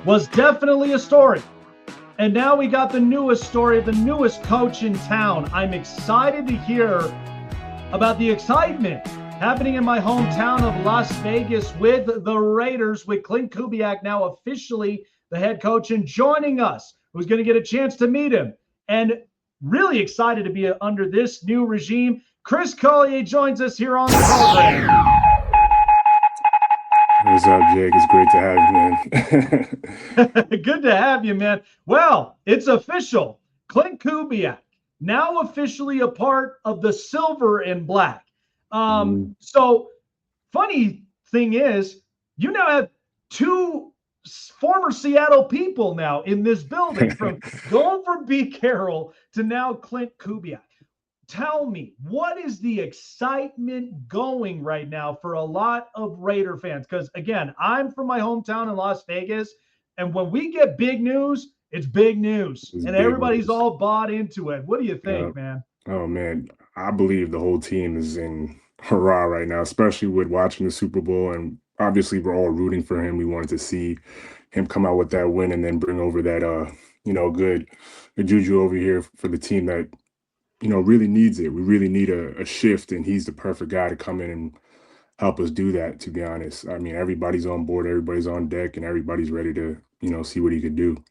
was definitely a story. And now we got the newest story of the newest coach in town. I'm excited to hear about the excitement happening in my hometown of Las Vegas with the Raiders, with Klint Kubiak now officially the head coach and joining us, who's going to get a chance to meet him. And really excited to be under this new regime. Chris Collier joins us here on the program. What's up, Jake? It's great to have you, man. Good to have you, man. Well, it's official. Klint Kubiak, now officially a part of the silver and black. So, funny thing is, you now have two former Seattle people now in this building, from going from B. Carroll to now Klint Kubiak. Tell me, what is the excitement going right now for a lot of Raider fans? Because, again, I'm from my hometown in Las Vegas, and when we get big news, it's big news, and everybody's all bought into it. What do you think, man? Oh, man, I believe the whole team is in hurrah right now, especially with watching the Super Bowl, and obviously we're all rooting for him. We wanted to see him come out with that win and then bring over that, good juju over here for the team that, really needs it. We really need a shift, and he's the perfect guy to come in and help us do that, to be honest. I mean, everybody's on board, everybody's on deck, and everybody's ready to, see what he could do.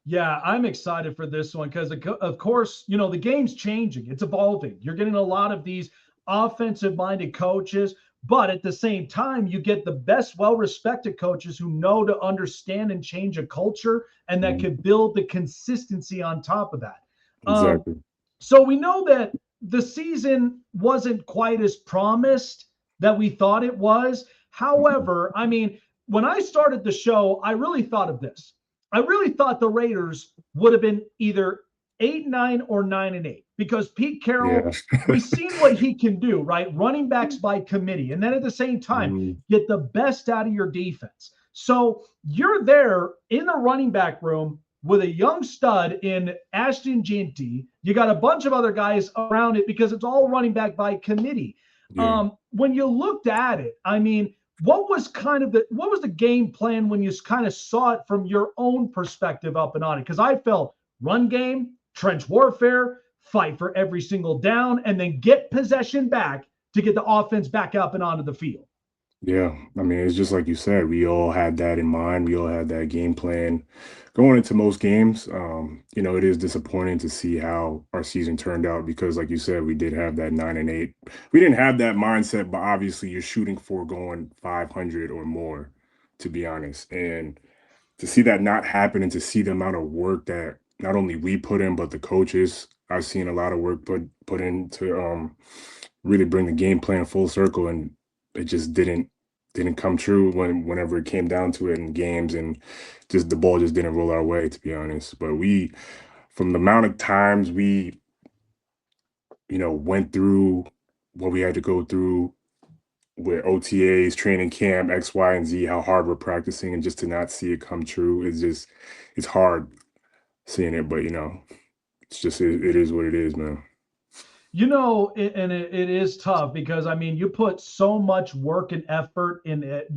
Yeah, I'm excited for this one because, of course, the game's changing. It's evolving. You're getting a lot of these offensive-minded coaches, but at the same time, you get the best, well-respected coaches who know to understand and change a culture and that could build the consistency on top of that. Exactly. So we know that the season wasn't quite as promised that we thought it was. However, I mean, when I started the show, I really thought of this. I really thought the Raiders would have been either 8-9 or 9-8 because Pete Carroll, we've seen what he can do, right? Running backs by committee. And then at the same time, get the best out of your defense. So you're there in the running back room with a young stud in Ashton Jeanty. You got a bunch of other guys around it because it's all running back by committee. Yeah. When you looked at it, I mean, what was the game plan when you kind of saw it from your own perspective up and on it? Because I felt run game, trench warfare, fight for every single down, and then get possession back to get the offense back up and onto the field. Yeah, I mean, it's just like you said, we all had that in mind. We all had that game plan going into most games. It is disappointing to see how our season turned out because, like you said, we did have that 9-8. We didn't have that mindset, but obviously you're shooting for going 500 or more, to be honest. And to see that not happen and to see the amount of work that not only we put in, but the coaches, I've seen a lot of work put in to really bring the game plan full circle, and it just didn't come true whenever it came down to it in games, and just the ball just didn't roll our way, to be honest. But from the amount of times we, went through what we had to go through with OTAs, training camp, X, Y, and Z, how hard we're practicing, and just to not see it come true, it's hard seeing it, but it's just, it is what it is, man. It is tough because, I mean, you put so much work and effort in it,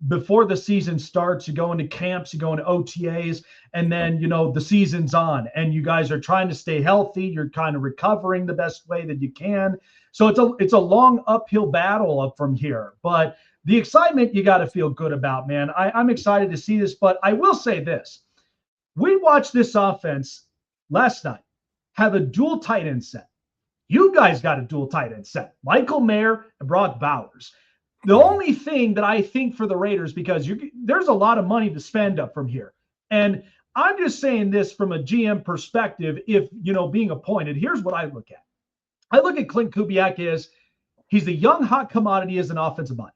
before the season starts. You go into camps, you go into OTAs, and then, the season's on and you guys are trying to stay healthy. You're kind of recovering the best way that you can. So it's a long uphill battle up from here. But the excitement you got to feel good about, man. I'm excited to see this, but I will say this. We watched this offense last night have a dual tight end set. You guys got a dual tight end set, Michael Mayer and Brock Bowers. The only thing that I think for the Raiders, because there's a lot of money to spend up from here. And I'm just saying this from a GM perspective, if, being appointed, here's what I look at. I look at Klint Kubiak as he's the young hot commodity as an offensive mind.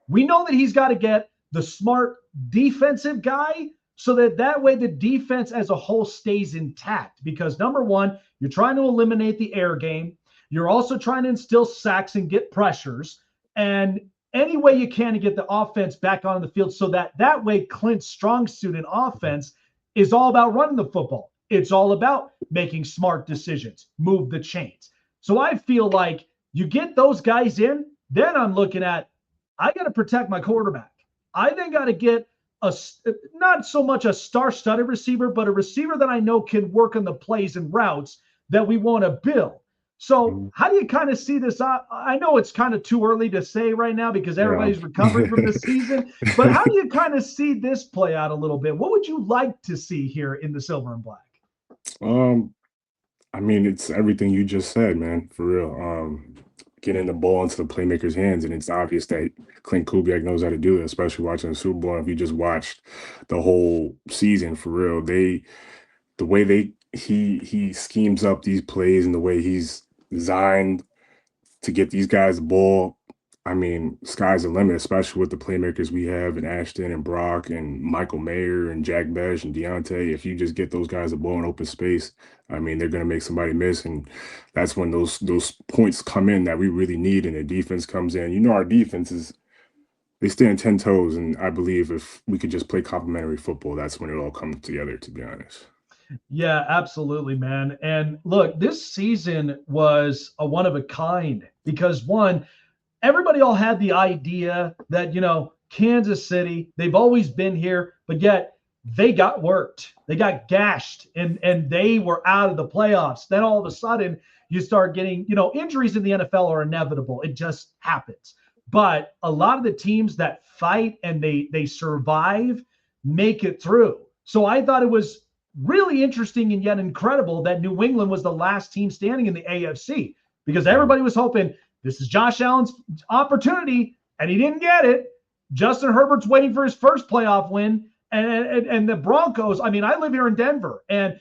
We know that he's got to get the smart defensive guy so that way the defense as a whole stays intact. Because number one, you're trying to eliminate the air game. You're also trying to instill sacks and get pressures. And any way you can to get the offense back on the field so that way Klint's strong suit in offense is all about running the football. It's all about making smart decisions, move the chains. So I feel like you get those guys in, then I'm looking at, I got to protect my quarterback. I then got to get not so much a star-studded receiver, but a receiver that I know can work on the plays and routes that we want to build. So how do you kind of see this? I know it's kind of too early to say right now because Yeah. everybody's recovering from the season, but how do you kind of see this play out a little bit? What would you like to see here in the silver and black? Um, I mean, it's everything you just said, man, for real. Getting the ball into the playmaker's hands, and it's obvious that Klint Kubiak knows how to do it, especially watching the Super Bowl. If you just watched the whole season, for real, the way he schemes up these plays and the way he's designed to get these guys the ball. I mean, sky's the limit, especially with the playmakers we have in Ashton and Brock and Michael Mayer and Jack Besh and Deontay. If you just get those guys the ball in open space, I mean, they're going to make somebody miss. And that's when those points come in that we really need. And the defense comes in. You know, our defense is, they stand 10 toes. And I believe if we could just play complementary football, that's when it all comes together, to be honest. Yeah, absolutely, man. And look, this season was a one of a kind because one, everybody all had the idea that, Kansas City, they've always been here, but yet they got worked. They got gashed and they were out of the playoffs. Then all of a sudden you start getting, injuries in the NFL are inevitable. It just happens. But a lot of the teams that fight and they survive make it through. So I thought it was really interesting and yet incredible that New England was the last team standing in the AFC because everybody was hoping this is Josh Allen's opportunity, and he didn't get it. Justin Herbert's waiting for his first playoff win, and the Broncos. I mean, I live here in Denver, and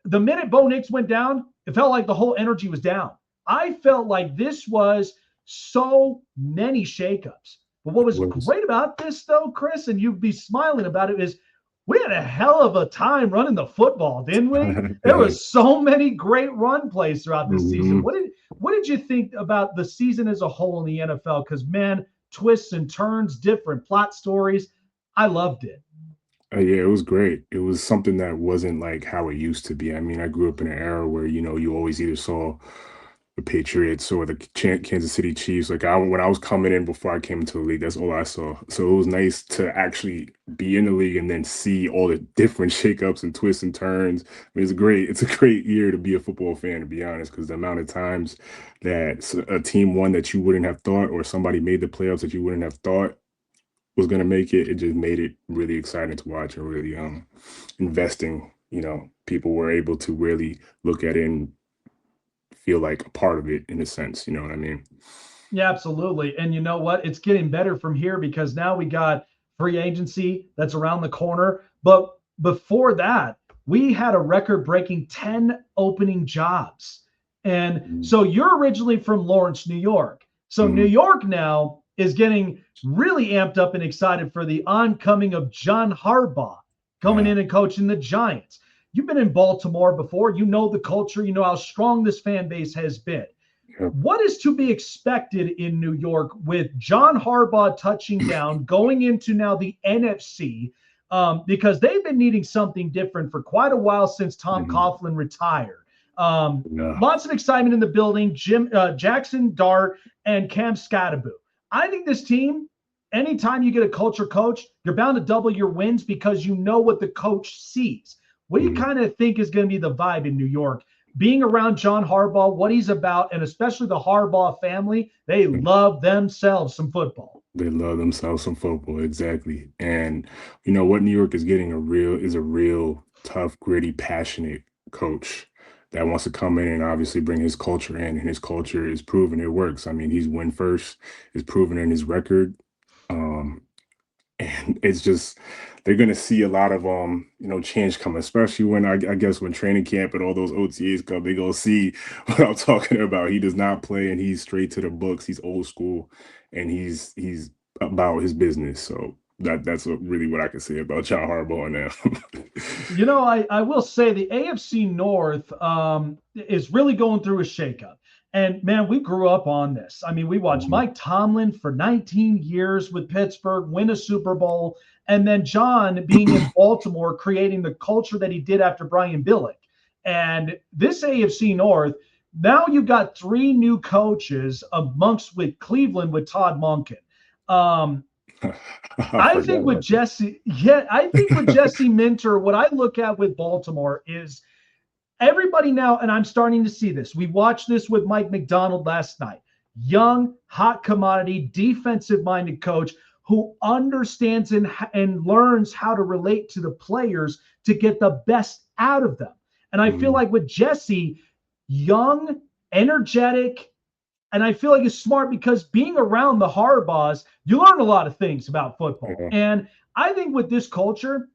the minute Bo Nix went down, it felt like the whole energy was down. I felt like this was so many shakeups. But what was great about this, though, Chris, and you'd be smiling about it, is we had a hell of a time running the football, didn't we? There was so many great run plays throughout this season. What did you think about the season as a whole in the NFL? Because, man, twists and turns, different plot stories. I loved it. Yeah, it was great. It was something that wasn't like how it used to be. I mean, I grew up in an era where, you always either saw the Patriots or the Kansas City Chiefs. Like when I was coming in before I came into the league, that's all I saw. So it was nice to actually be in the league and then see all the different shakeups and twists and turns. I mean, it's a great year to be a football fan, to be honest, because the amount of times that a team won that you wouldn't have thought, or somebody made the playoffs that you wouldn't have thought was going to make it, it just made it really exciting to watch and really investing. People were able to really look at it and feel like a part of it in a sense. You know what I mean? Yeah, absolutely. And you know what? It's getting better from here because now we got free agency that's around the corner. But before that, we had a record-breaking 10 opening jobs. And so you're originally from Lawrence, New York. So New York now is getting really amped up and excited for the oncoming of John Harbaugh coming in and coaching the Giants. You've been in Baltimore before. You know the culture. You know how strong this fan base has been. Yep. What is to be expected in New York with John Harbaugh touching down, going into now the NFC, because they've been needing something different for quite a while since Tom Coughlin retired. Lots of excitement in the building. Jackson Dart and Cam Scatterbo. I think this team, anytime you get a culture coach, you're bound to double your wins because you know what the coach sees. What do you kind of think is going to be the vibe in New York? Being around John Harbaugh, what he's about, and especially the Harbaugh family, they love themselves some football. They love themselves some football, exactly. And what New York is getting is a real tough, gritty, passionate coach that wants to come in and obviously bring his culture in, and his culture is proven it works. I mean, he's win first, is proven in his record. And it's just, they're going to see a lot of change come, especially when I guess when training camp and all those OTAs come, they go see what I'm talking about. He does not play, and he's straight to the books. He's old school, and he's about his business. So that's really what I can say about John Harbaugh now. I will say the AFC North is really going through a shakeup. And, man, we grew up on this. I mean, we watched Mike Tomlin for 19 years with Pittsburgh, win a Super Bowl, and then John being in Baltimore, creating the culture that he did after Brian Billick. And this AFC North, now you've got three new coaches amongst with Cleveland with Todd Monken. I I forgot think with about that. Jesse, yeah, I think with Jesse Minter, what I look at with Baltimore is everybody now, and I'm starting to see this. We watched this with Mike McDonald last night. Young, hot commodity, defensive minded coach who understands and learns how to relate to the players to get the best out of them. And I feel Mhm. like with Jesse, young, energetic, and I feel like it's smart because being around the Harbaughs, you learn a lot of things about football. Yeah. And I think with this culture,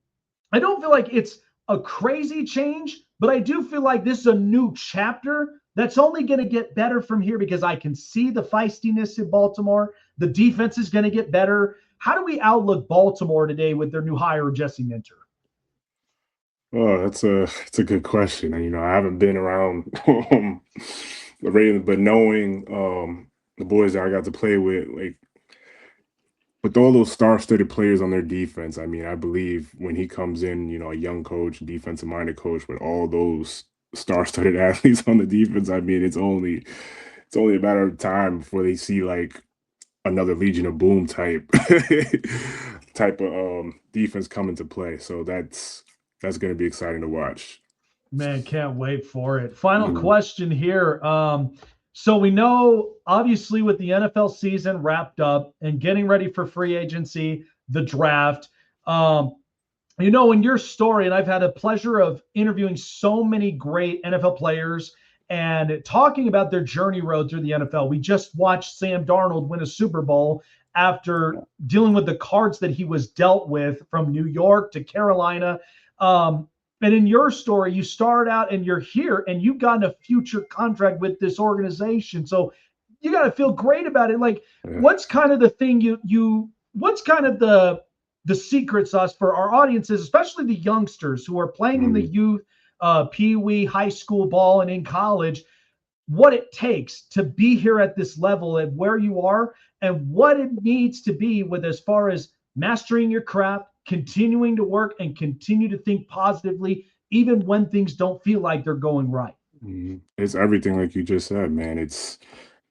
I don't feel like it's a crazy change, but I do feel like this is a new chapter that's only going to get better from here because I can see the feistiness in Baltimore. The defense is going to get better. How do we outlook Baltimore today with their new hire, Jesse Minter? Oh, it's a good question. And I haven't been around the Ravens, but knowing the boys that I got to play with, like with all those star-studded players on their defense, I mean, I believe when he comes in, a young coach, defensive-minded coach with all those star-studded athletes on the defense, I mean, it's only a matter of time before they see like another Legion of Boom type type of defense come into play. So that's going to be exciting to watch. Man, can't wait for it. Final Mhm. question here. So we know, obviously, with the NFL season wrapped up and getting ready for free agency, the draft. Um, in your story, and I've had a pleasure of interviewing so many great NFL players and talking about their journey road through the NFL. We just watched Sam Darnold win a Super Bowl after dealing with the cards that he was dealt with from New York to Carolina. And in your story, you start out and you're here and you've gotten a future contract with this organization. So you got to feel great about it. Like, Yeah. what's kind of the thing what's kind of the secret sauce for our audiences, especially the youngsters who are playing in the Mhm. youth, pee wee, high school ball, and in college, what it takes to be here at this level and where you are, and what it needs to be with as far as mastering your craft, continuing to work, and continue to think positively, even when things don't feel like they're going right. It's everything like you just said, man. It's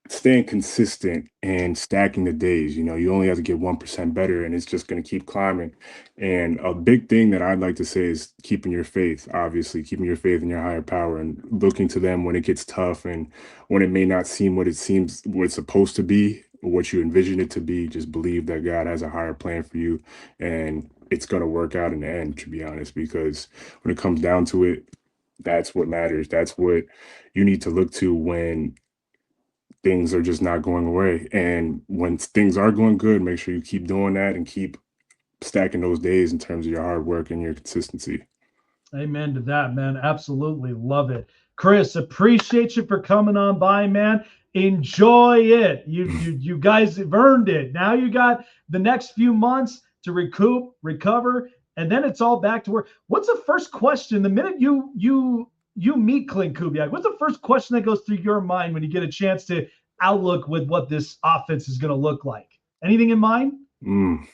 staying consistent and stacking the days. You only have to get 1% better, and it's just going to keep climbing. And a big thing that I'd like to say is keeping your faith, obviously, keeping your faith in your higher power and looking to them when it gets tough and when it may not seem what it seems, what it's supposed to be, or what you envision it to be. Just believe that God has a higher plan for you, and it's going to work out in the end, to be honest, because when it comes down to it, that's what matters. That's what you need to look to when things are just not going away. And when things are going good, make sure you keep doing that and keep stacking those days in terms of your hard work and your consistency. Amen to that, man. Absolutely love it. Chris, appreciate you for coming on by, man. Enjoy it. You guys have earned it. Now you got the next few months to recoup, recover, and then it's all back to work. What's the first question the minute you meet Klint Kubiak? What's the first question that goes through your mind when you get a chance to outlook with what this offense is going to look like? Anything in mind? Mm,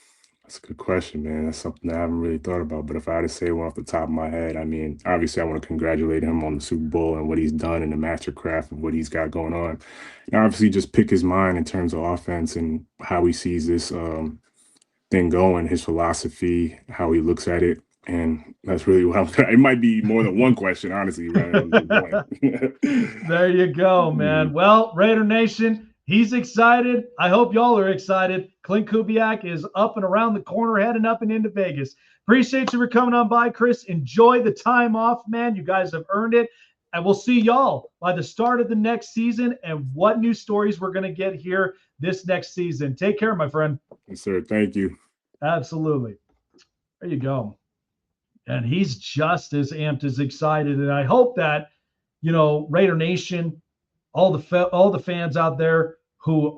that's a good question, man. That's something I haven't really thought about. But if I had to say one off the top of my head, I mean, obviously, I want to congratulate him on the Super Bowl and what he's done and the mastercraft of what he's got going on. And obviously, just pick his mind in terms of offense and how he sees this thing going, his philosophy, how he looks at it. And that's really what I'm. It might be more than one question, honestly, rather than just one. There you go, man. Mhm. Well, Raider Nation, he's excited. I hope y'all are excited. Klint Kubiak is up and around the corner, heading up and into Vegas. Appreciate you for coming on by, Chris. Enjoy the time off, man. You guys have earned it. And we'll see y'all by the start of the next season and what new stories we're going to get here this next season. Take care, my friend. Yes, sir. Thank you. Absolutely. There you go. And he's just as amped as excited. And I hope that, Raider Nation, all the fans out there who